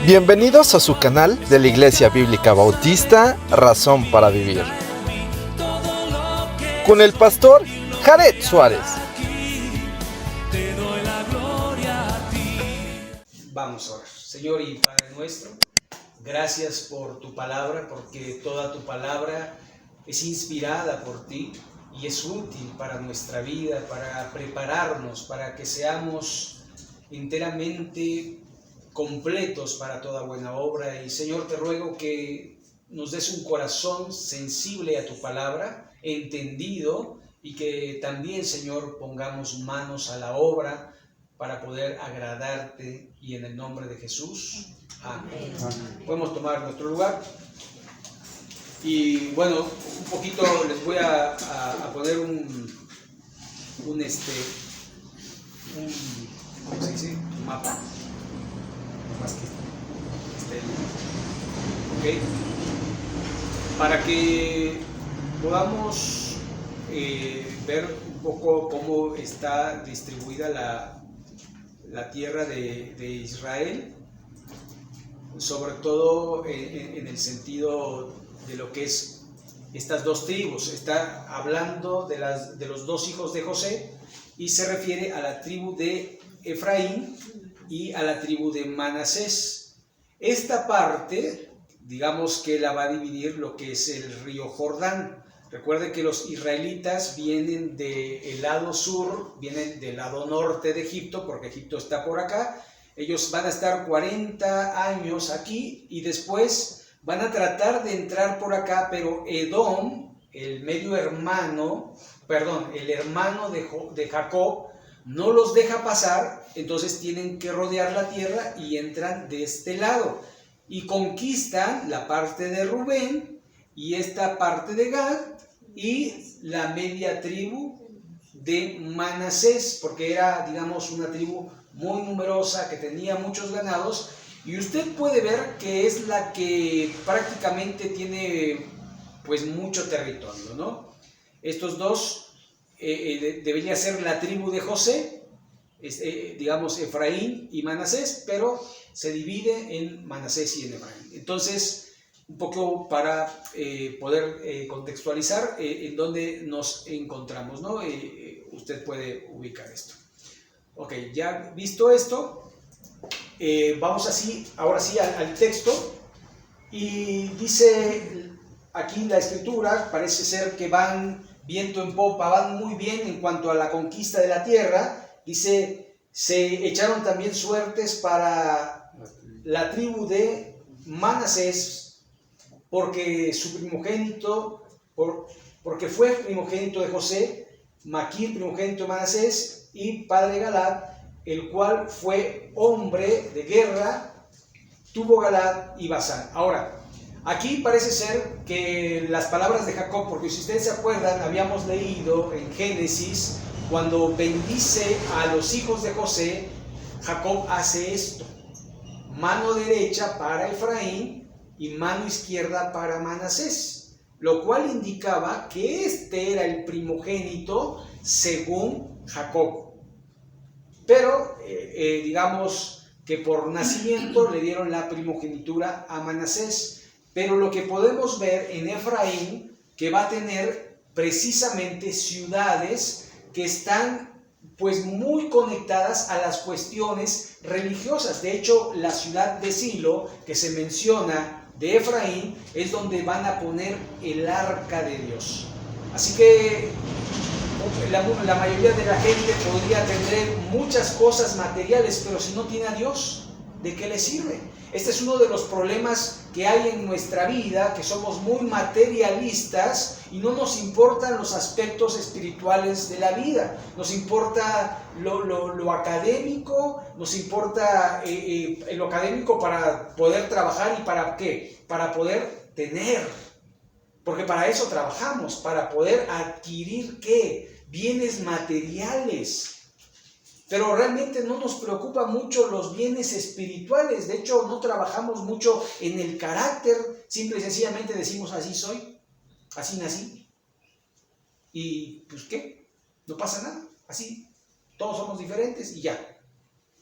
Bienvenidos a su canal de la Iglesia Bíblica Bautista Razón para Vivir, con el pastor Jared Suárez. Vamos a orar. Señor y Padre nuestro, gracias por tu palabra, porque toda tu palabra es inspirada por ti y es útil para nuestra vida, para prepararnos, para que seamos enteramente completos para toda buena obra. Y Señor, te ruego que nos des un corazón sensible a tu palabra, entendido, y que también, Señor, pongamos manos a la obra para poder agradarte, y en el nombre de Jesús, amén. Podemos tomar nuestro lugar. Y bueno, un poquito les voy a poner un ¿cómo se dice? Un mapa. Más que ¿ok? Para que podamos ver un poco cómo está distribuida la tierra de Israel, sobre todo en el sentido de lo que es estas dos tribus. Está hablando de los dos hijos de José y se refiere a la tribu de Efraín y a la tribu de Manasés. Esta parte, digamos que la va a dividir lo que es el río Jordán. Recuerde que los israelitas vienen del lado sur, vienen del lado norte de Egipto, porque Egipto está por acá. Ellos van a estar 40 años aquí y después van a tratar de entrar por acá, pero Edom, el hermano de Jacob, no los deja pasar. Entonces tienen que rodear la tierra y entran de este lado y conquistan la parte de Rubén y esta parte de Gad y la media tribu de Manasés, porque era, digamos, una tribu muy numerosa que tenía muchos ganados. Y usted puede ver que es la que prácticamente tiene pues mucho territorio, ¿no? Estos dos debería ser la tribu de José, digamos Efraín y Manasés, pero se divide en Manasés y en Efraín. Entonces, un poco para poder contextualizar en dónde nos encontramos, ¿no? Usted puede ubicar esto. Ok, ya visto esto, vamos ahora sí al texto, y dice aquí la escritura, parece ser que van viento en popa, van muy bien en cuanto a la conquista de la tierra. Dice, se echaron también suertes para la tribu de Manasés, porque porque fue primogénito de José, Maquir primogénito de Manasés, y padre de Galad, el cual fue hombre de guerra, tuvo Galad y Basán. Ahora, aquí parece ser que las palabras de Jacob, porque si ustedes se acuerdan, habíamos leído en Génesis, cuando bendice a los hijos de José, Jacob hace esto: mano derecha para Efraín y mano izquierda para Manasés, lo cual indicaba que este era el primogénito según Jacob. Pero digamos que por nacimiento le dieron la primogenitura a Manasés. Pero lo que podemos ver en Efraín, que va a tener precisamente ciudades que están pues muy conectadas a las cuestiones religiosas. De hecho, la ciudad de Silo, que se menciona de Efraín, es donde van a poner el arca de Dios. Así que la mayoría de la gente podría tener muchas cosas materiales, pero si no tiene a Dios, ¿de qué le sirve? Este es uno de los problemas que hay en nuestra vida, que somos muy materialistas y no nos importan los aspectos espirituales de la vida. Nos importa lo académico, nos importa lo académico para poder trabajar. ¿Y para qué? Para poder tener. Porque para eso trabajamos, para poder adquirir ¿qué? Bienes materiales. Pero realmente no nos preocupa mucho los bienes espirituales. De hecho, no trabajamos mucho en el carácter. Simple y sencillamente decimos: así soy, así nací. Y pues ¿qué? No pasa nada. Así, todos somos diferentes y ya.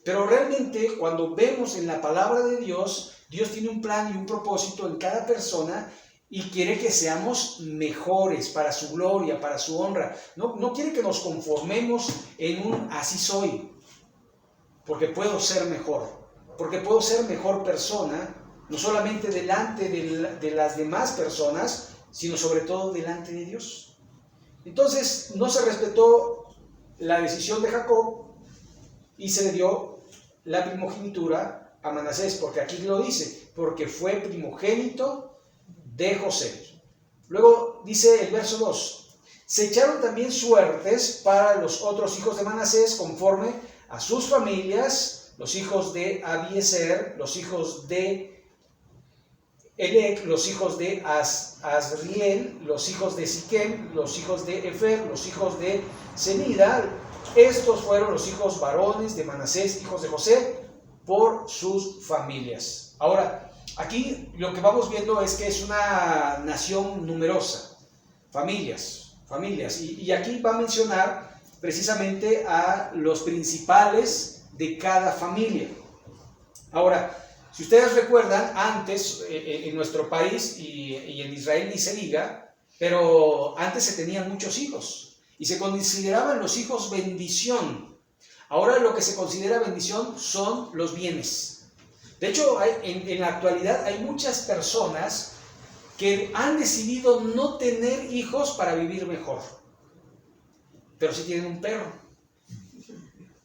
Pero realmente cuando vemos en la palabra de Dios, Dios tiene un plan y un propósito en cada persona y quiere que seamos mejores para su gloria, para su honra. No quiere que nos conformemos en un así soy, porque puedo ser mejor, porque puedo ser mejor persona, no solamente delante de las demás personas, sino sobre todo delante de Dios. Entonces no se respetó la decisión de Jacob y se le dio la primogenitura a Manasés, porque aquí lo dice, porque fue primogénito de José. Luego dice el verso 2, se echaron también suertes para los otros hijos de Manasés conforme a sus familias, los hijos de Abiezer, los hijos de Elec, los hijos de Asriel, los hijos de Siquem, los hijos de Efer, los hijos de Semida. Estos fueron los hijos varones de Manasés, hijos de José, por sus familias. Ahora, aquí lo que vamos viendo es que es una nación numerosa, familias. Y aquí va a mencionar precisamente a los principales de cada familia. Ahora, si ustedes recuerdan, antes en nuestro país y en Israel ni se diga, pero antes se tenían muchos hijos y se consideraban los hijos bendición. Ahora lo que se considera bendición son los bienes. De hecho, en la actualidad hay muchas personas que han decidido no tener hijos para vivir mejor, pero sí tienen un perro,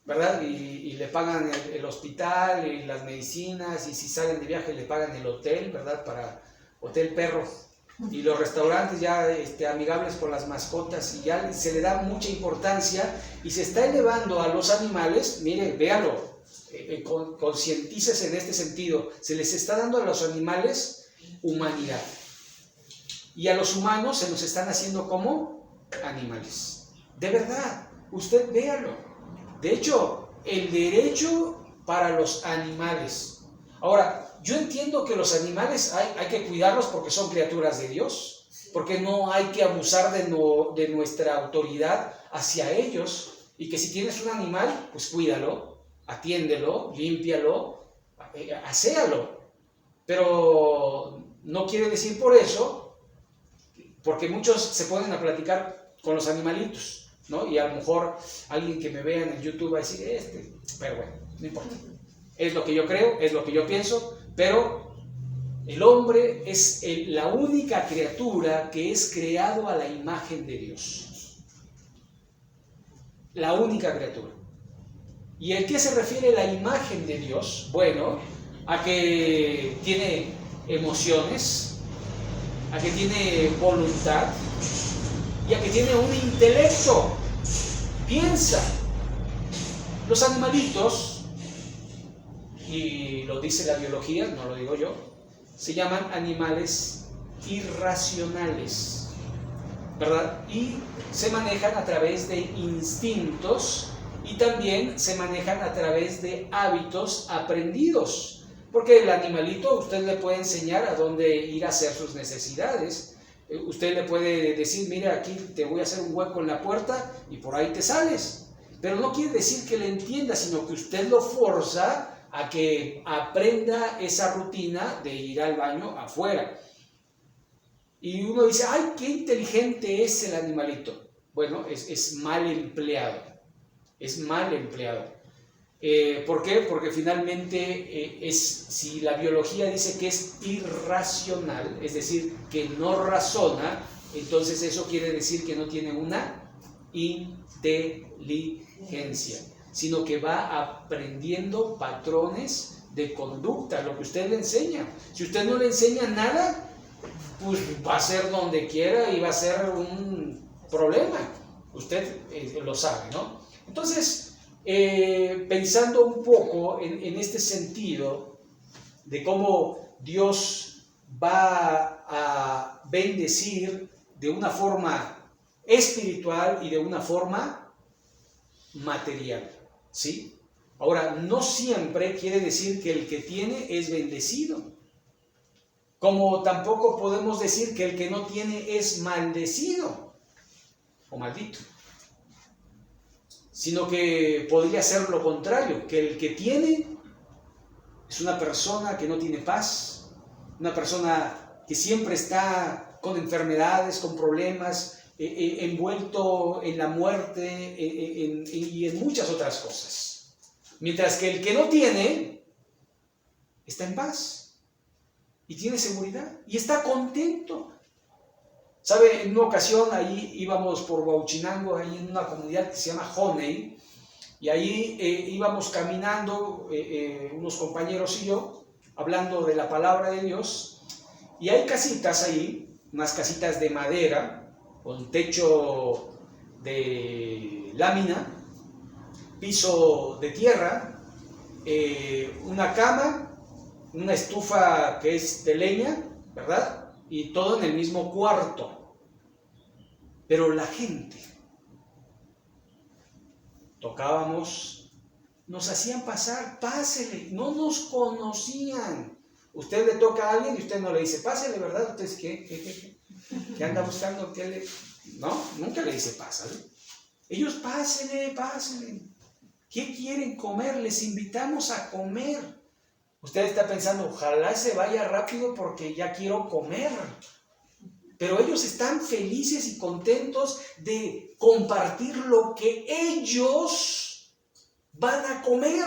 ¿verdad? Y le pagan el hospital y las medicinas, y si salen de viaje le pagan el hotel, ¿verdad? Para hotel perro. Y los restaurantes ya amigables con las mascotas, y ya se le da mucha importancia y se está elevando a los animales. Mire, véalo, concientícese en este sentido, se les está dando a los animales humanidad y a los humanos se nos están haciendo como animales. De verdad, usted véalo. De hecho, el derecho para los animales. Ahora, yo entiendo que los animales hay que cuidarlos porque son criaturas de Dios, porque no hay que abusar de nuestra autoridad hacia ellos, y que si tienes un animal, pues cuídalo, atiéndelo, límpialo, aséalo. Pero no quiere decir por eso, porque muchos se ponen a platicar con los animalitos, ¿no? Y a lo mejor alguien que me vea en el YouTube va a decir, pero bueno, no importa. Es lo que yo creo, es lo que yo pienso, pero el hombre es la única criatura que es creado a la imagen de Dios. La única criatura. ¿Y a qué se refiere la imagen de Dios? Bueno, a que tiene emociones, a que tiene voluntad y a que tiene un intelecto. Piensa. Los animalitos, y lo dice la biología, no lo digo yo, se llaman animales irracionales, ¿verdad? Y se manejan a través de instintos y también se manejan a través de hábitos aprendidos, porque el animalito usted le puede enseñar a dónde ir a hacer sus necesidades. Usted le puede decir, mira, aquí te voy a hacer un hueco en la puerta y por ahí te sales. Pero no quiere decir que le entienda, sino que usted lo forza a que aprenda esa rutina de ir al baño afuera. Y uno dice, ¡ay, qué inteligente es el animalito! Bueno, es mal empleado. Es mal empleado. ¿Por qué? Porque finalmente si la biología dice que es irracional, es decir, que no razona, entonces eso quiere decir que no tiene una inteligencia, sino que va aprendiendo patrones de conducta, lo que usted le enseña. Si usted no le enseña nada, pues va a ser donde quiera y va a ser un problema. Usted lo sabe, ¿no? Entonces, pensando un poco en este sentido de cómo Dios va a bendecir de una forma espiritual y de una forma material, ¿sí? Ahora, no siempre quiere decir que el que tiene es bendecido, como tampoco podemos decir que el que no tiene es maldecido o maldito. sino que podría ser lo contrario, que el que tiene es una persona que no tiene paz, una persona que siempre está con enfermedades, con problemas, envuelto en la muerte y en muchas otras cosas. Mientras que el que no tiene está en paz y tiene seguridad y está contento. ¿Sabe? En una ocasión ahí íbamos por Huauchinango, ahí en una comunidad que se llama Honey, y ahí íbamos caminando, unos compañeros y yo, hablando de la palabra de Dios, y hay casitas ahí, unas casitas de madera, con techo de lámina, piso de tierra, una cama, una estufa que es de leña, ¿verdad? Y todo en el mismo cuarto. Pero la gente, tocábamos, nos hacían pasar, pásele, no nos conocían. Usted le toca a alguien y usted no le dice, pásele, ¿verdad? ¿Usted qué anda buscando? No, nunca le dice, pásale. Ellos, pásele. ¿Qué quieren comer? Les invitamos a comer. Usted está pensando, ojalá se vaya rápido porque ya quiero comer. Pero ellos están felices y contentos de compartir lo que ellos van a comer.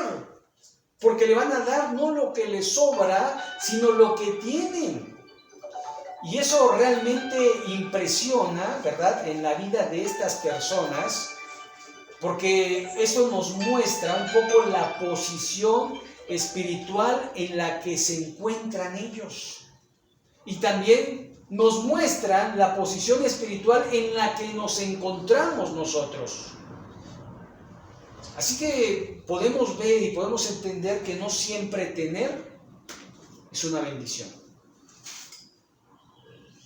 Porque le van a dar no lo que les sobra, sino lo que tienen. Y eso realmente impresiona, ¿verdad?, en la vida de estas personas, porque eso nos muestra un poco la posición espiritual en la que se encuentran ellos. Y también nos muestra la posición espiritual en la que nos encontramos nosotros. Así que podemos ver y podemos entender que no siempre tener es una bendición,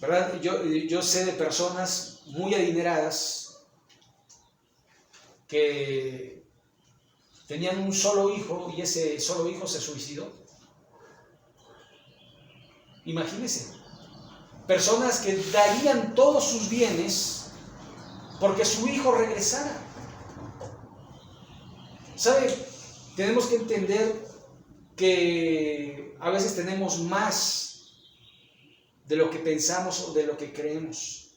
¿verdad? Yo sé de personas muy adineradas que tenían un solo hijo y ese solo hijo se suicidó. Imagínense, personas que darían todos sus bienes porque su hijo regresara. ¿Sabe? Tenemos que entender que a veces tenemos más de lo que pensamos o de lo que creemos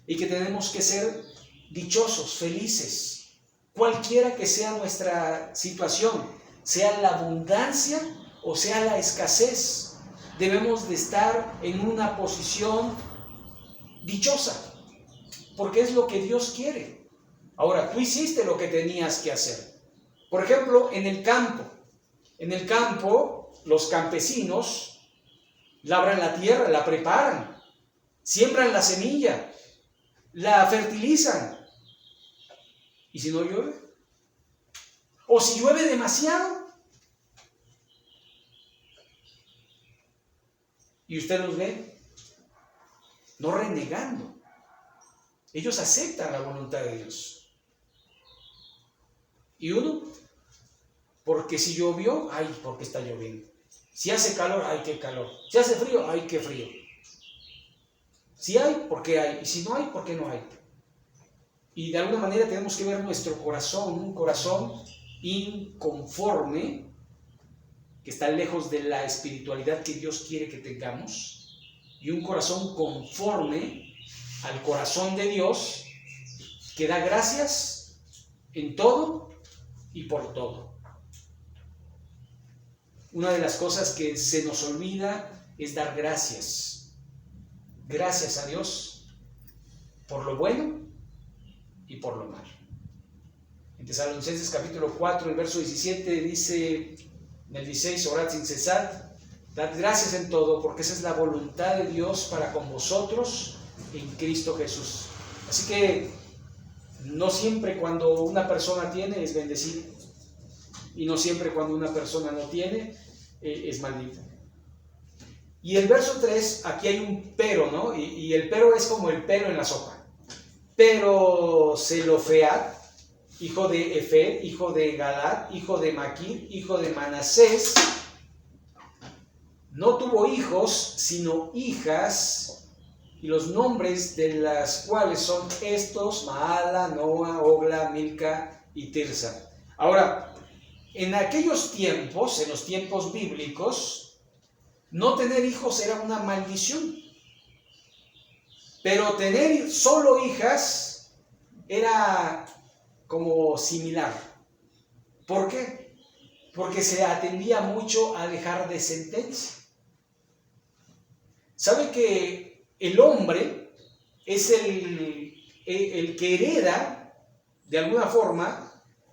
y que tenemos que ser dichosos, felices, cualquiera que sea nuestra situación, sea la abundancia o sea la escasez. Debemos de estar en una posición dichosa, porque es lo que Dios quiere. Ahora, tú hiciste lo que tenías que hacer. Por ejemplo, en el campo, los campesinos labran la tierra, la preparan, siembran la semilla, la fertilizan. ¿Y si no llueve? ¿O si llueve demasiado? Y usted los ve no renegando. Ellos aceptan la voluntad de Dios. Y uno, porque si llovió, ay, porque está lloviendo. Si hace calor, ay, qué calor. Si hace frío, ay, qué frío. Si hay, ¿por qué hay? Y si no hay, ¿por qué no hay? Y de alguna manera tenemos que ver nuestro corazón, un corazón inconforme, que está lejos de la espiritualidad que Dios quiere que tengamos, y un corazón conforme al corazón de Dios, que da gracias en todo y por todo. Una de las cosas que se nos olvida es dar gracias. Gracias a Dios por lo bueno y por lo malo. En Tesalonicenses capítulo 4, el verso 17 dice, en el 16, orad sin cesar, dad gracias en todo, porque esa es la voluntad de Dios para con vosotros en Cristo Jesús. Así que no siempre cuando una persona tiene es bendecida, y no siempre cuando una persona no tiene es maldita. Y el verso 3, aquí hay un pero, ¿no? Y el pero es como el pelo en la sopa. Pero Zelofead, hijo de Efer, hijo de Galad, hijo de Maquir, hijo de Manasés, no tuvo hijos, sino hijas, y los nombres de las cuales son estos: Maala, Noa, Ogla, Milca y Tirsa. Ahora, en aquellos tiempos, en los tiempos bíblicos, no tener hijos era una maldición. Pero tener solo hijas era como similar. ¿Por qué? Porque se atendía mucho a dejar descendencia. ¿Sabe que el hombre es el que hereda, de alguna forma,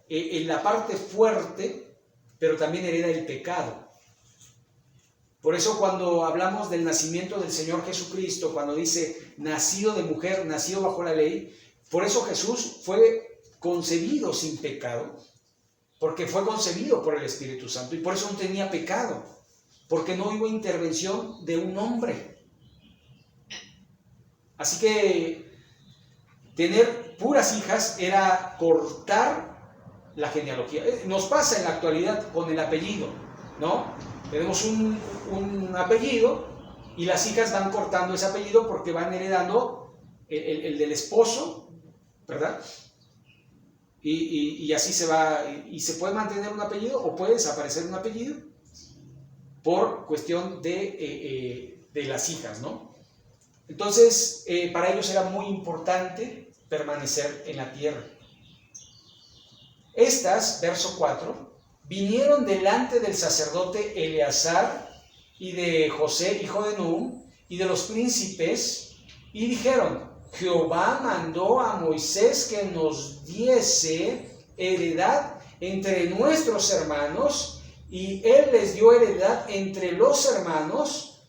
en la parte fuerte, pero también hereda el pecado? Por eso cuando hablamos del nacimiento del Señor Jesucristo, cuando dice nacido de mujer, nacido bajo la ley, por eso Jesús fue concebido sin pecado, porque fue concebido por el Espíritu Santo y por eso no tenía pecado, porque no hubo intervención de un hombre. Así que tener puras hijas era cortar la genealogía. Nos pasa en la actualidad con el apellido, ¿no? Tenemos un apellido y las hijas van cortando ese apellido porque van heredando el del esposo, ¿verdad? Y así se va, y se puede mantener un apellido o puede desaparecer un apellido por cuestión de las hijas, ¿no? Entonces, para ellos era muy importante permanecer en la tierra. Estas, verso 4, vinieron delante del sacerdote Eleazar y de José, hijo de Nun, y de los príncipes, y dijeron: Jehová mandó a Moisés que nos diese heredad entre nuestros hermanos, y él les dio heredad entre los hermanos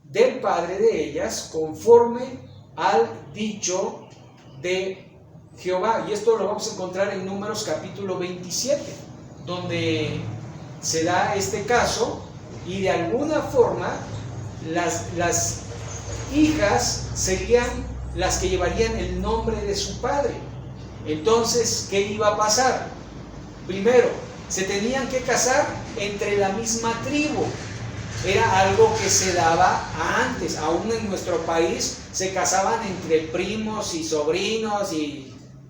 del padre de ellas, conforme al dicho de Jehová. Y esto lo vamos a encontrar en Números capítulo 27, donde se da este caso, y de alguna forma las hijas serían las que llevarían el nombre de su padre. Entonces, ¿qué iba a pasar? Primero, se tenían que casar entre la misma tribu. Era algo que se daba antes. Aún en nuestro país se casaban entre primos y sobrinos,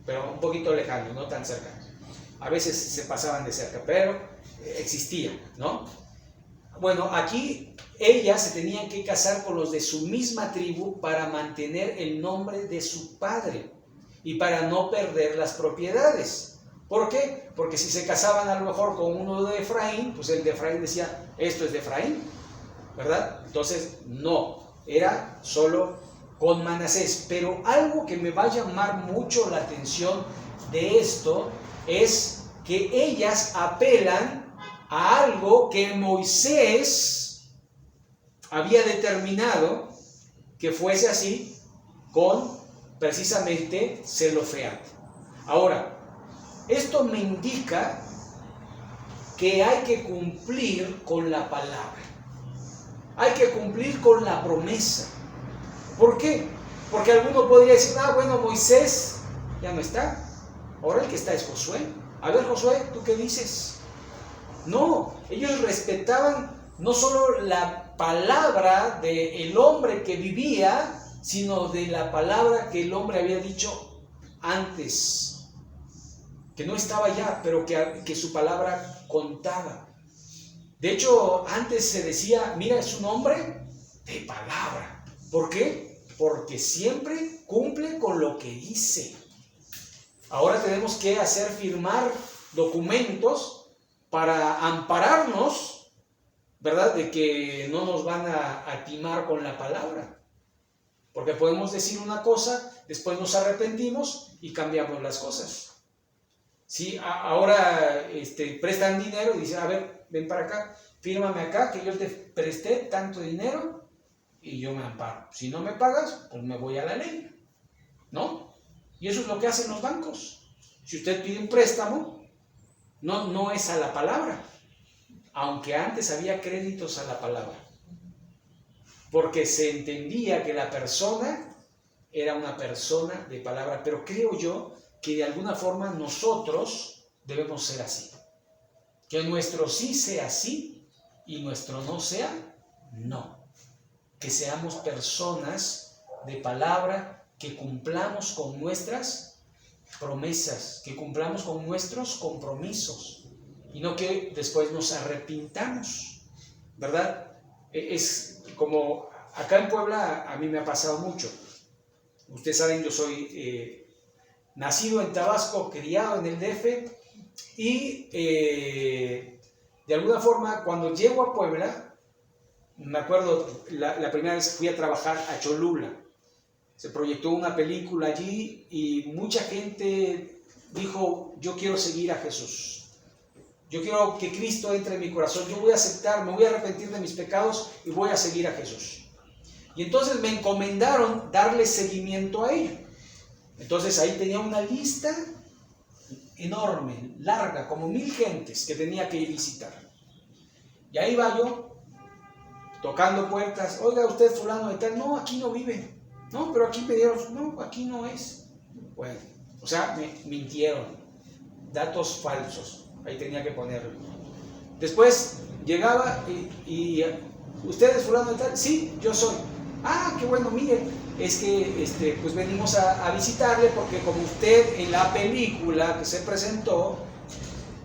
pero un poquito lejanos, no tan cercanos. A veces se pasaban de cerca, pero existía, ¿no? Bueno, aquí ellas se tenían que casar con los de su misma tribu para mantener el nombre de su padre y para no perder las propiedades. ¿Por qué? Porque si se casaban a lo mejor con uno de Efraín, pues el de Efraín decía, esto es de Efraín, ¿verdad? Entonces, no, era solo con Manasés. Pero algo que me va a llamar mucho la atención de esto es que ellas apelan a algo que Moisés había determinado que fuese así con precisamente Zelofead. Ahora, esto me indica que hay que cumplir con la palabra, hay que cumplir con la promesa. ¿Por qué? Porque alguno podría decir, bueno, Moisés ya no está, ahora el que está es Josué. A ver, Josué, ¿tú qué dices? No, ellos respetaban no solo la palabra del hombre que vivía, sino de la palabra que el hombre había dicho antes, que no estaba ya, pero que su palabra contaba. De hecho, antes se decía, mira, es un hombre de palabra. ¿Por qué? Porque siempre cumple con lo que dice. Ahora tenemos que hacer firmar documentos para ampararnos, ¿verdad?, de que no nos van a timar con la palabra. Porque podemos decir una cosa, después nos arrepentimos y cambiamos las cosas. Sí, ahora prestan dinero y dicen, a ver, ven para acá, fírmame acá que yo te presté tanto dinero y yo me amparo. Si no me pagas, pues me voy a la ley, ¿no? Y eso es lo que hacen los bancos. Si usted pide un préstamo, no es a la palabra, aunque antes había créditos a la palabra, porque se entendía que la persona era una persona de palabra. Pero creo yo que de alguna forma nosotros debemos ser así, que nuestro sí sea sí y nuestro no sea no, que seamos personas de palabra, que cumplamos con nuestras promesas, que cumplamos con nuestros compromisos y no que después nos arrepintamos, ¿verdad? Es como acá en Puebla a mí me ha pasado mucho. Ustedes saben, yo soy nacido en Tabasco, criado en el DF y de alguna forma cuando llego a Puebla, me acuerdo la primera vez que fui a trabajar a Cholula, se proyectó una película allí y mucha gente dijo, yo quiero seguir a Jesús, yo quiero que Cristo entre en mi corazón, yo voy a aceptar, me voy a arrepentir de mis pecados y voy a seguir a Jesús. Y entonces me encomendaron darle seguimiento a ello. Entonces ahí tenía una lista enorme, larga, como 1000 gentes que tenía que visitar. Y ahí va yo, tocando puertas, oiga usted fulano de tal, no, aquí no vive, no, pero aquí me dieron, no, aquí no es. Bueno, o sea, me mintieron, datos falsos, ahí tenía que ponerlo. Después llegaba y ¿usted es fulano de tal? Sí, yo soy. Ah, qué bueno, mire, es que pues venimos a visitarle porque como usted en la película que se presentó,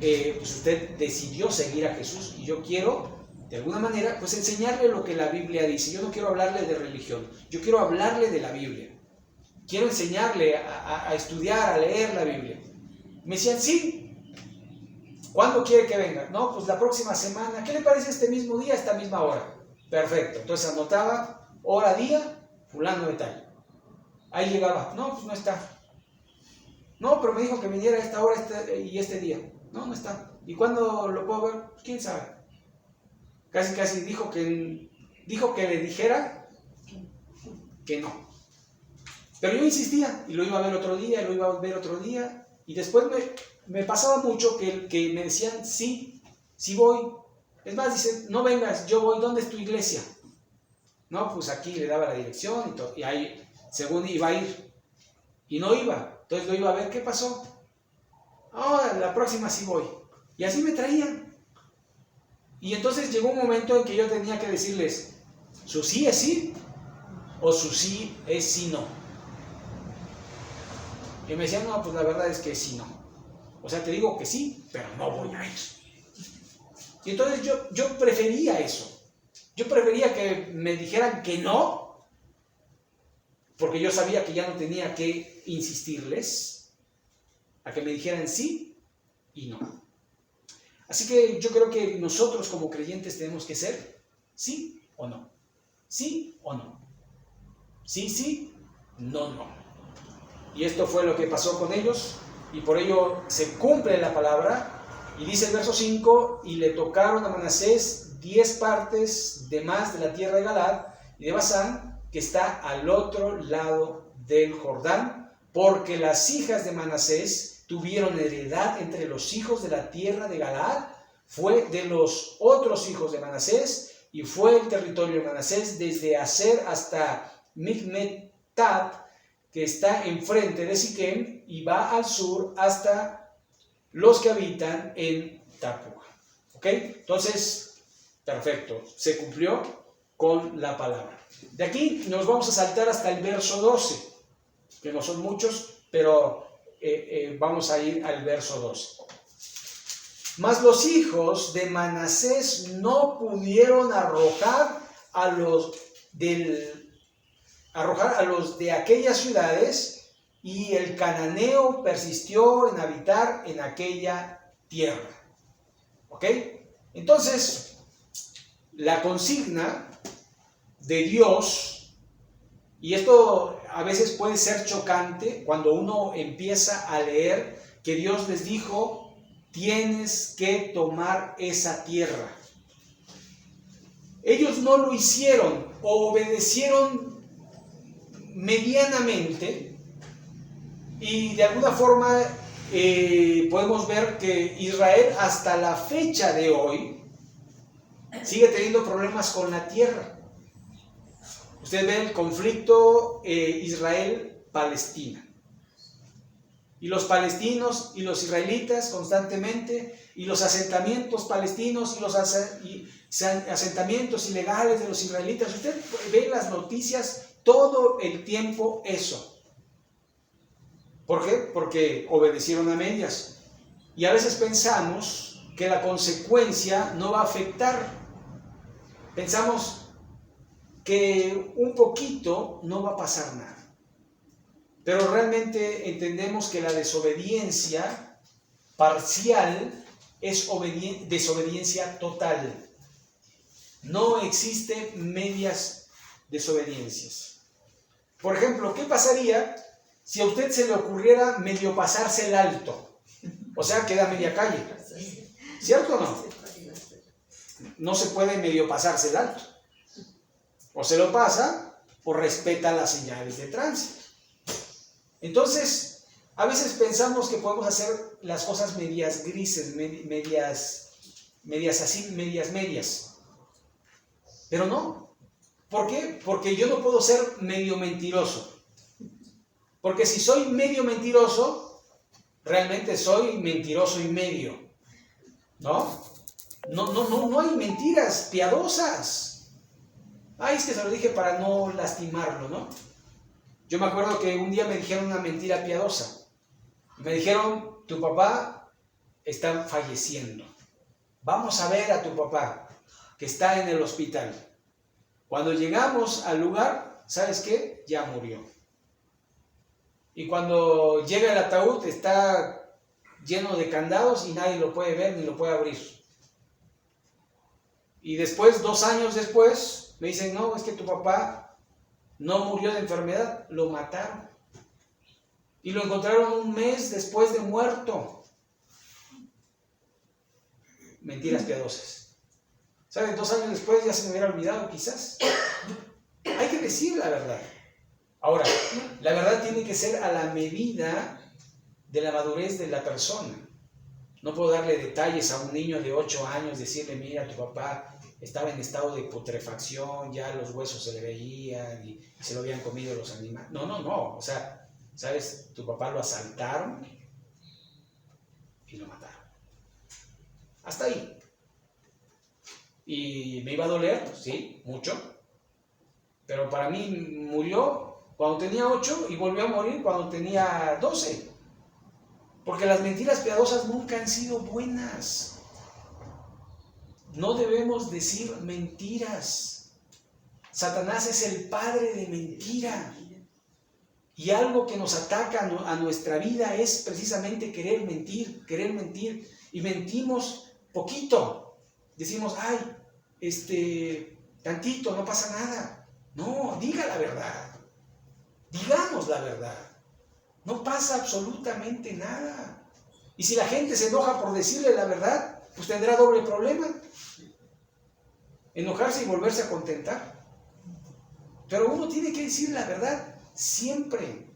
pues usted decidió seguir a Jesús y yo quiero, de alguna manera, pues enseñarle lo que la Biblia dice. Yo no quiero hablarle de religión, yo quiero hablarle de la Biblia. Quiero enseñarle a estudiar, a leer la Biblia. Me decían, sí. ¿Cuándo quiere que venga? No, pues la próxima semana. ¿Qué le parece este mismo día, esta misma hora? Perfecto. Entonces anotaba hora, día, fulano de tal. Ahí llegaba. No, pues no está. No, pero me dijo que viniera a esta hora y este día. No, no está. ¿Y cuándo lo puedo ver? Pues quién sabe. Casi dijo que le dijera que no. Pero yo insistía y lo iba a ver otro día, y lo iba a ver otro día. Y después me pasaba mucho que me decían, sí, sí voy. Es más, dicen, no vengas, yo voy, ¿dónde es tu iglesia? No, pues aquí le daba la dirección y todo. Y ahí, según iba a ir. Y no iba. Entonces lo iba a ver, ¿qué pasó? Ah, la próxima sí voy. Y así me traían. Y entonces llegó un momento en que yo tenía que decirles, su sí es sí, o su sí es sí no. Y me decían, no, pues la verdad es que sí no. O sea, te digo que sí, pero no voy a ir. Y entonces yo prefería eso. Yo prefería que me dijeran que no, porque yo sabía que ya no tenía que insistirles, a que me dijeran sí y no. Así que yo creo que nosotros como creyentes tenemos que ser sí o no. Sí o no. Sí, sí, no, no. Y esto fue lo que pasó con ellos, y por ello se cumple la palabra, y dice el verso 5, y le tocaron a Manasés 10 partes de más de la tierra de Galaad y de Basán, que está al otro lado del Jordán, porque las hijas de Manasés tuvieron heredad entre los hijos de la tierra de Galaad, fue de los otros hijos de Manasés, y fue el territorio de Manasés desde Aser hasta Micmetat, que está enfrente de Siquem, y va al sur hasta los que habitan en Tapúa. ¿Ok? Entonces, perfecto, se cumplió con la palabra. De aquí nos vamos a saltar hasta el verso 12, que no son muchos, pero vamos a ir al verso 12. Mas los hijos de Manasés no pudieron arrojar a los de aquellas ciudades, y el cananeo persistió en habitar en aquella tierra. ¿Ok? Entonces, la consigna de Dios, y esto a veces puede ser chocante cuando uno empieza a leer que Dios les dijo, tienes que tomar esa tierra. Ellos no lo hicieron, o obedecieron medianamente, y de alguna forma podemos ver que Israel hasta la fecha de hoy sigue teniendo problemas con la tierra. Usted ve el conflicto Israel-Palestina, y los palestinos y los israelitas constantemente, y los asentamientos palestinos y los asentamientos ilegales de los israelitas. Usted ve en las noticias todo el tiempo eso. ¿Por qué? Porque obedecieron a medias. Y a veces pensamos que la consecuencia no va a afectar. Pensamos que un poquito no va a pasar nada. Pero realmente entendemos que la desobediencia parcial es desobediencia total. No existe medias desobediencias. Por ejemplo, ¿qué pasaría si a usted se le ocurriera medio pasarse el alto? O sea, queda media calle. ¿Cierto o no? No se puede medio pasarse el alto. O se lo pasa o respeta las señales de tránsito. Entonces, a veces pensamos que podemos hacer las cosas medias grises, medias así, medias. Pero no. ¿Por qué? Porque yo no puedo ser medio mentiroso. Porque si soy medio mentiroso, realmente soy mentiroso y medio. ¿No? No hay mentiras piadosas. Ay, es que se lo dije para no lastimarlo, ¿no? Yo me acuerdo que un día me dijeron una mentira piadosa. Me dijeron, tu papá está falleciendo. Vamos a ver a tu papá, que está en el hospital. Cuando llegamos al lugar, ¿sabes qué? Ya murió. Y cuando llega el ataúd, está lleno de candados y nadie lo puede ver ni lo puede abrir. Y después, 2 años después, me dicen, no, es que tu papá no murió de enfermedad, lo mataron. Y lo encontraron 1 mes después de muerto. Mentiras piadosas. ¿Saben? 2 años después ya se me hubiera olvidado quizás. Hay que decir la verdad. Ahora, la verdad tiene que ser a la medida de la madurez de la persona. No puedo darle detalles a un niño de 8 años, decirle, mira, tu papá estaba en estado de putrefacción, ya los huesos se le veían y se lo habían comido los animales. No. O sea, ¿sabes? Tu papá lo asaltaron y lo mataron. Hasta ahí. ¿Y me iba a doler? Sí, mucho. Pero para mí murió cuando tenía 8 y volvió a morir cuando tenía 12. Porque las mentiras piadosas nunca han sido buenas. No debemos decir mentiras. Satanás es el padre de mentira. Y algo que nos ataca a nuestra vida es precisamente querer mentir. Y mentimos poquito. Decimos, ay, tantito, no pasa nada. No, diga la verdad. Digamos la verdad. No pasa absolutamente nada. Y si la gente se enoja por decirle la verdad, pues tendrá doble problema. Enojarse y volverse a contentar. Pero uno tiene que decir la verdad siempre.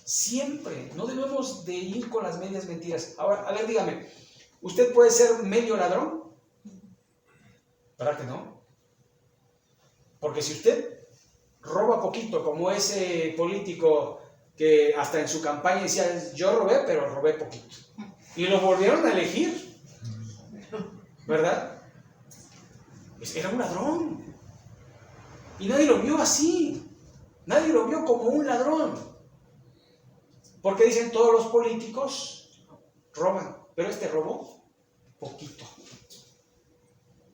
Siempre. No debemos de ir con las medias mentiras. Ahora, a ver, dígame, ¿usted puede ser medio ladrón? ¿Verdad que no? Porque si usted roba poquito, como ese político que hasta en su campaña decía, yo robé, pero robé poquito. Y lo volvieron a elegir. ¿Verdad? Era un ladrón. Y nadie lo vio así. Nadie lo vio como un ladrón. Porque dicen todos los políticos roban. Pero este robó poquito.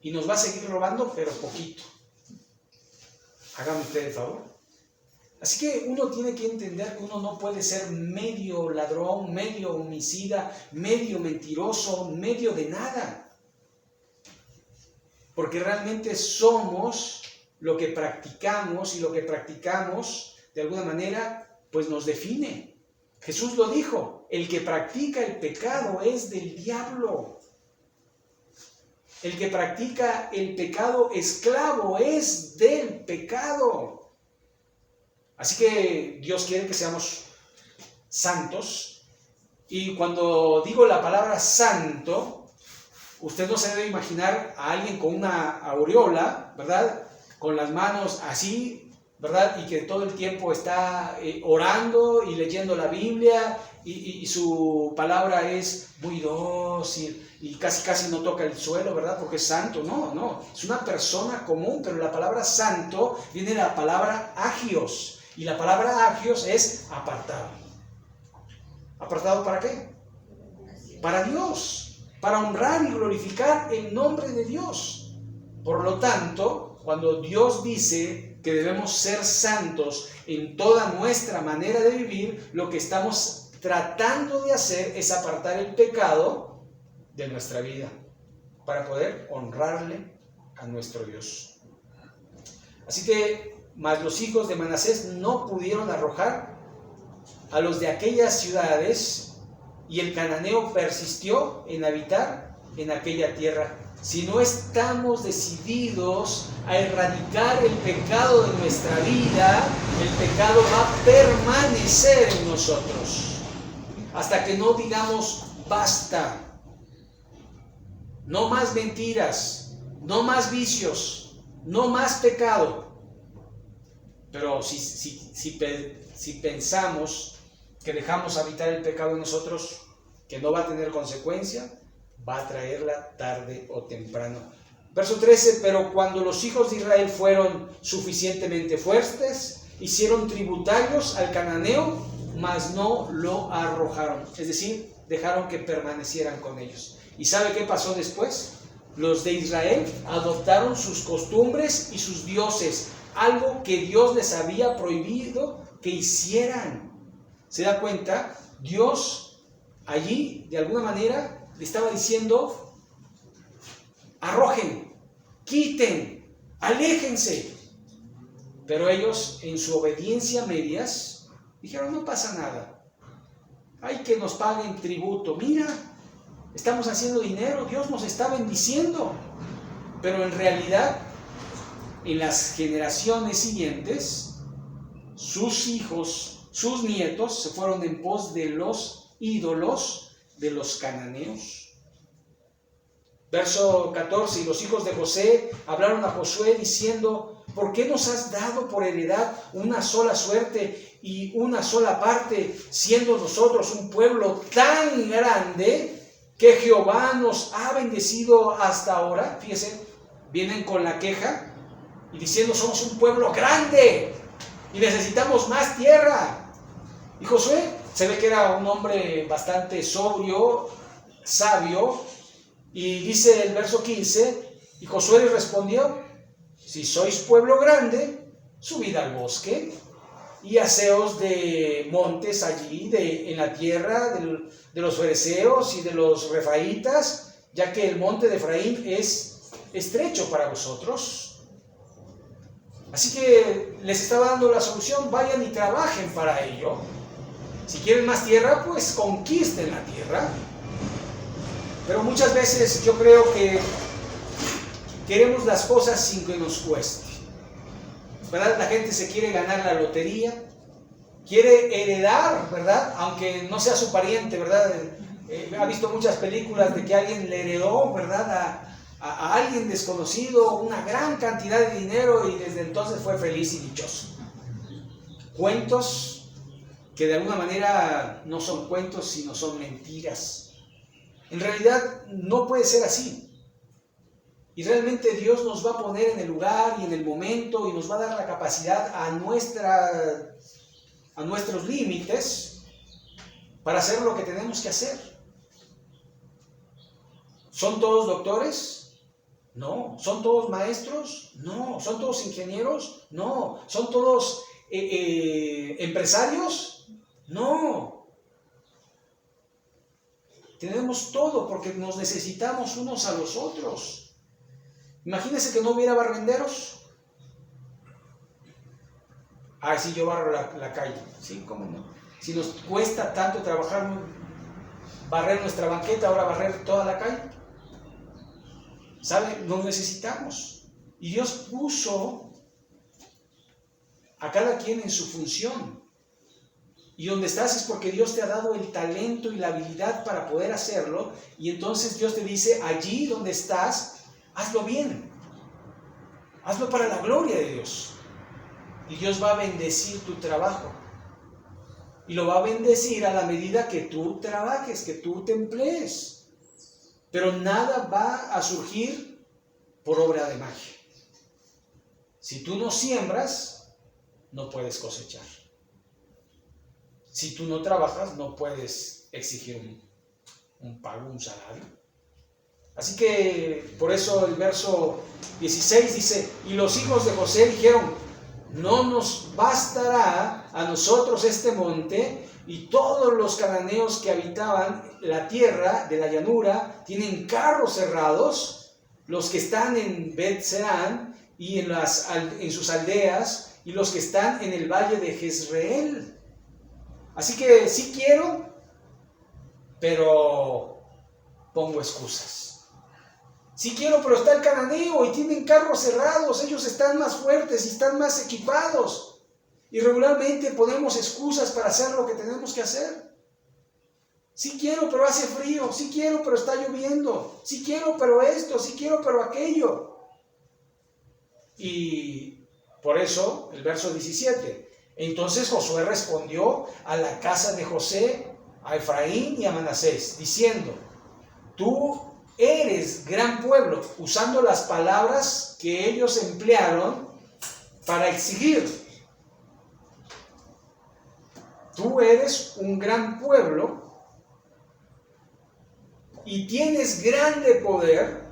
Y nos va a seguir robando, pero poquito. Hágame usted el favor. Así que uno tiene que entender que uno no puede ser medio ladrón, medio homicida, medio mentiroso, medio de nada. Porque realmente somos lo que practicamos y lo que practicamos de alguna manera pues nos define. Jesús lo dijo, el que practica el pecado es del diablo. El que practica el pecado esclavo es del pecado. Así que Dios quiere que seamos santos. Y cuando digo la palabra santo, usted no se debe imaginar a alguien con una aureola, ¿verdad? Con las manos así, ¿verdad? Y que todo el tiempo está orando y leyendo la Biblia y su palabra es muy dócil y casi no toca el suelo, ¿verdad? Porque es santo. No. Es una persona común, pero la palabra santo viene de la palabra agios. Y la palabra agios es apartado. ¿Apartado para qué? Para Dios, para honrar y glorificar el nombre de Dios. Por lo tanto, cuando Dios dice que debemos ser santos en toda nuestra manera de vivir, lo que estamos tratando de hacer es apartar el pecado de nuestra vida para poder honrarle a nuestro Dios. Así que, mas los hijos de Manasés no pudieron arrojar a los de aquellas ciudades, y el cananeo persistió en habitar en aquella tierra. Si no estamos decididos a erradicar el pecado de nuestra vida, el pecado va a permanecer en nosotros hasta que no digamos basta. No más mentiras, no más vicios, no más pecado. Pero si pensamos que dejamos habitar el pecado en nosotros, que no va a tener consecuencia, va a traerla tarde o temprano. Verso 13, pero cuando los hijos de Israel fueron suficientemente fuertes, hicieron tributarios al cananeo, mas no lo arrojaron. Es decir, dejaron que permanecieran con ellos. ¿Y sabe qué pasó después? Los de Israel adoptaron sus costumbres y sus dioses, algo que Dios les había prohibido que hicieran. ¿Se da cuenta? Dios allí, de alguna manera, le estaba diciendo: arrojen, quiten, aléjense. Pero ellos, en su obediencia a medias, dijeron: no pasa nada, hay que nos paguen tributo, mira, estamos haciendo dinero, Dios nos está bendiciendo. Pero en realidad, en las generaciones siguientes, sus hijos, sus nietos se fueron en pos de los ídolos de los cananeos. Verso 14, y los hijos de José hablaron a Josué diciendo: ¿por qué nos has dado por heredad una sola suerte y una sola parte, siendo nosotros un pueblo tan grande que Jehová nos ha bendecido hasta ahora? Fíjense, vienen con la queja y diciendo: somos un pueblo grande y necesitamos más tierra. Y Josué se ve que era un hombre bastante sobrio, sabio, y dice el verso 15, y Josué le respondió: si sois pueblo grande, subid al bosque y haceos de montes allí, en la tierra de los fereceos y de los refaitas, ya que el monte de Efraín es estrecho para vosotros. Así que les estaba dando la solución: vayan y trabajen para ello. Si quieren más tierra, pues conquisten la tierra. Pero muchas veces yo creo que queremos las cosas sin que nos cueste, ¿verdad? La gente se quiere ganar la lotería, quiere heredar, ¿verdad? Aunque no sea su pariente, ¿verdad? Ha visto muchas películas de que alguien le heredó, ¿verdad? A alguien desconocido una gran cantidad de dinero y desde entonces fue feliz y dichoso. Cuentos que de alguna manera no son cuentos, sino son mentiras. En realidad no puede ser así. Y realmente Dios nos va a poner en el lugar y en el momento y nos va a dar la capacidad a nuestros límites para hacer lo que tenemos que hacer. ¿Son todos doctores? No. ¿Son todos maestros? No. ¿Son todos ingenieros? No. ¿Son todos empresarios? No. Tenemos todo porque nos necesitamos unos a los otros. Imagínense que no hubiera barrenderos. Ay, sí, yo barro la calle. Sí, cómo no. Si nos cuesta tanto trabajar, barrer nuestra banqueta, ahora barrer toda la calle. ¿Sabe? Nos necesitamos. Y Dios puso a cada quien en su función. Y donde estás es porque Dios te ha dado el talento y la habilidad para poder hacerlo. Y entonces Dios te dice: allí donde estás, hazlo bien. Hazlo para la gloria de Dios. Y Dios va a bendecir tu trabajo. Y lo va a bendecir a la medida que tú trabajes, que tú te emplees. Pero nada va a surgir por obra de magia. Si tú no siembras, no puedes cosechar. Si tú no trabajas, no puedes exigir un pago, un salario. Así que por eso el verso 16 dice, y los hijos de José dijeron, no nos bastará a nosotros este monte, y todos los cananeos que habitaban la tierra de la llanura tienen carros cerrados, los que están en Bet-Serán y en sus aldeas, y los que están en el valle de Jezreel. Así que sí quiero, pero pongo excusas. Sí quiero, pero está el cananeo y tienen carros cerrados, ellos están más fuertes y están más equipados. Y regularmente ponemos excusas para hacer lo que tenemos que hacer. Sí quiero, pero hace frío. Sí quiero, pero está lloviendo. Sí quiero, pero esto. Sí quiero, pero aquello. Y por eso, el verso 17. Entonces Josué respondió a la casa de José, a Efraín y a Manasés, diciendo, tú eres gran pueblo, usando las palabras que ellos emplearon para exigir. Tú eres un gran pueblo y tienes grande poder,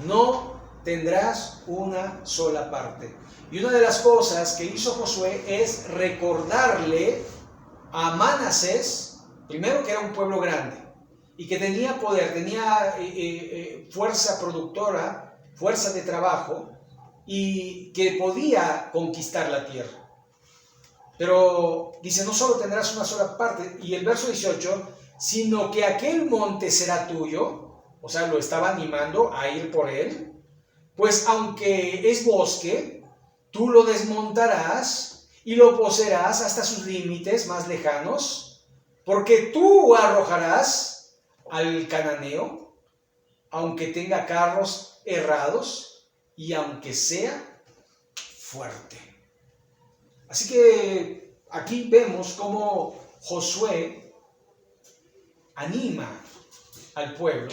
no tendrás una sola parte. Y una de las cosas que hizo Josué es recordarle a Manasés, primero que era un pueblo grande y que tenía poder, tenía fuerza productora, fuerza de trabajo y que podía conquistar la tierra. Pero dice, no solo tendrás una sola parte, y el verso 18, sino que aquel monte será tuyo, o sea, lo estaba animando a ir por él, pues aunque es bosque, tú lo desmontarás y lo poseerás hasta sus límites más lejanos, porque tú arrojarás al cananeo, aunque tenga carros errados y aunque sea fuerte. Así que aquí vemos cómo Josué anima al pueblo,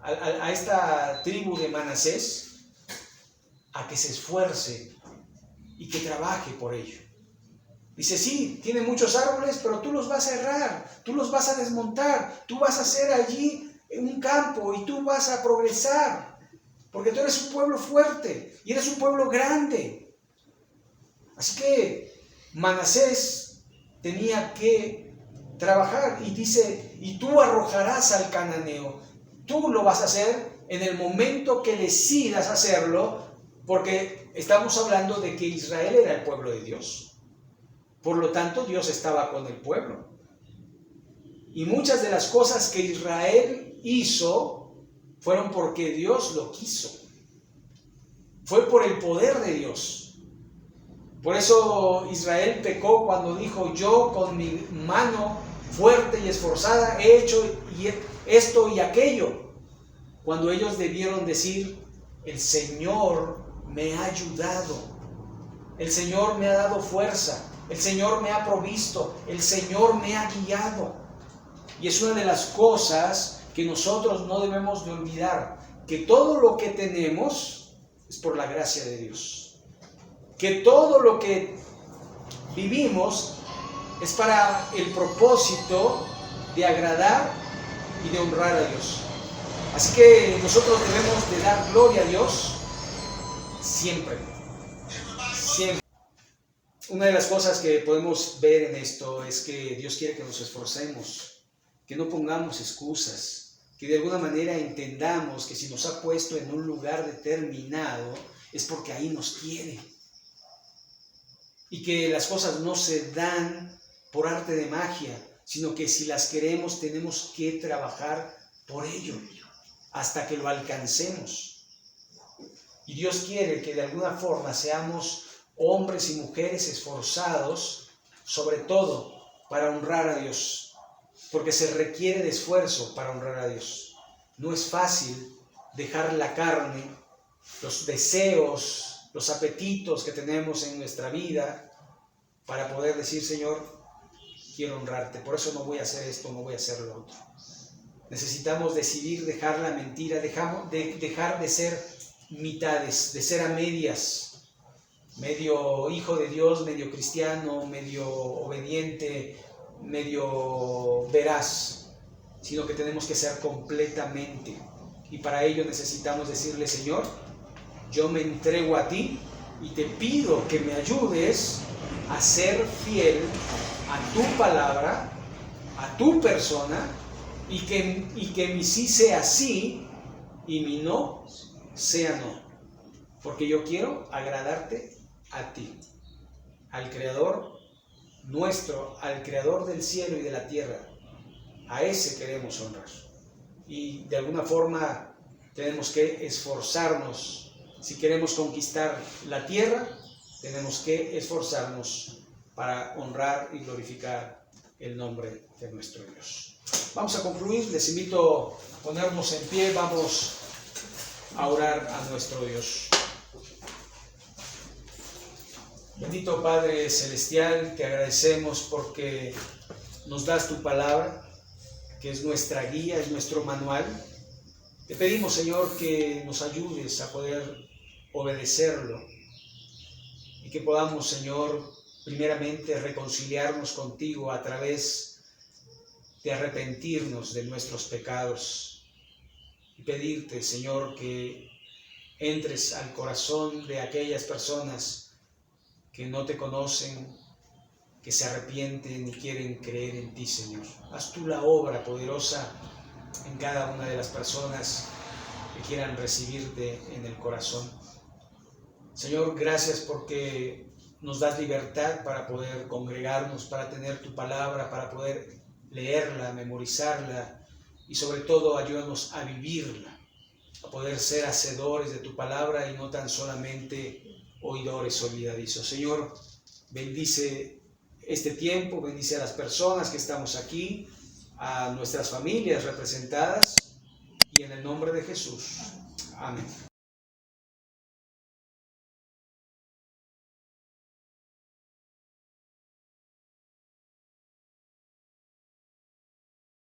a esta tribu de Manasés, a que se esfuerce y que trabaje por ello. Dice, sí, tiene muchos árboles, pero tú los vas a errar, tú los vas a desmontar, tú vas a hacer allí un campo y tú vas a progresar, porque tú eres un pueblo fuerte y eres un pueblo grande. Así que Manasés tenía que trabajar y dice, y tú arrojarás al cananeo. Tú lo vas a hacer en el momento que decidas hacerlo, porque estamos hablando de que Israel era el pueblo de Dios. Por lo tanto, Dios estaba con el pueblo. Y muchas de las cosas que Israel hizo fueron porque Dios lo quiso. Fue por el poder de Dios. Por eso Israel pecó cuando dijo, yo con mi mano fuerte y esforzada he hecho esto y aquello. Cuando ellos debieron decir, el Señor me ha ayudado, el Señor me ha dado fuerza, el Señor me ha provisto, el Señor me ha guiado. Y es una de las cosas que nosotros no debemos de olvidar, que todo lo que tenemos es por la gracia de Dios. Que todo lo que vivimos es para el propósito de agradar y de honrar a Dios. Así que nosotros debemos de dar gloria a Dios siempre. Siempre. Una de las cosas que podemos ver en esto es que Dios quiere que nos esforcemos, que no pongamos excusas, que de alguna manera entendamos que si nos ha puesto en un lugar determinado es porque ahí nos quiere. Y que las cosas no se dan por arte de magia, sino que si las queremos tenemos que trabajar por ello hasta que lo alcancemos. Y Dios quiere que de alguna forma seamos hombres y mujeres esforzados, sobre todo para honrar a Dios, porque se requiere de esfuerzo para honrar a Dios. No es fácil dejar la carne, los deseos, los apetitos que tenemos en nuestra vida para poder decir, Señor, quiero honrarte, por eso no voy a hacer esto, no voy a hacer lo otro. Necesitamos decidir dejar la mentira, dejar de ser mitades, de ser a medias. medio hijo de Dios, medio cristiano, medio obediente, medio veraz, sino que tenemos que ser completamente. Y para ello necesitamos decirle: Señor, yo me entrego a ti y te pido que me ayudes a ser fiel a tu palabra, a tu persona, y que mi sí sea sí y mi no sea no. Porque yo quiero agradarte a ti, al Creador nuestro, al Creador del cielo y de la tierra. A ese queremos honrar. Y de alguna forma tenemos que esforzarnos. Si queremos conquistar la tierra, tenemos que esforzarnos para honrar y glorificar el nombre de nuestro Dios. Vamos a concluir. Les invito a ponernos en pie. Vamos a orar a nuestro Dios. Bendito Padre Celestial, te agradecemos porque nos das tu palabra, que es nuestra guía, es nuestro manual. Te pedimos, Señor, que nos ayudes a poder obedecerlo y que podamos, Señor, primeramente reconciliarnos contigo a través de arrepentirnos de nuestros pecados y pedirte, Señor, que entres al corazón de aquellas personas que no te conocen, que se arrepienten y quieren creer en ti, Señor. Haz tú la obra poderosa en cada una de las personas que quieran recibirte en el corazón. Señor, gracias porque nos das libertad para poder congregarnos, para tener tu palabra, para poder leerla, memorizarla y sobre todo ayúdanos a vivirla, a poder ser hacedores de tu palabra y no tan solamente oidores olvidadizos. Señor, bendice este tiempo, bendice a las personas que estamos aquí, a nuestras familias representadas, y en el nombre de Jesús. Amén.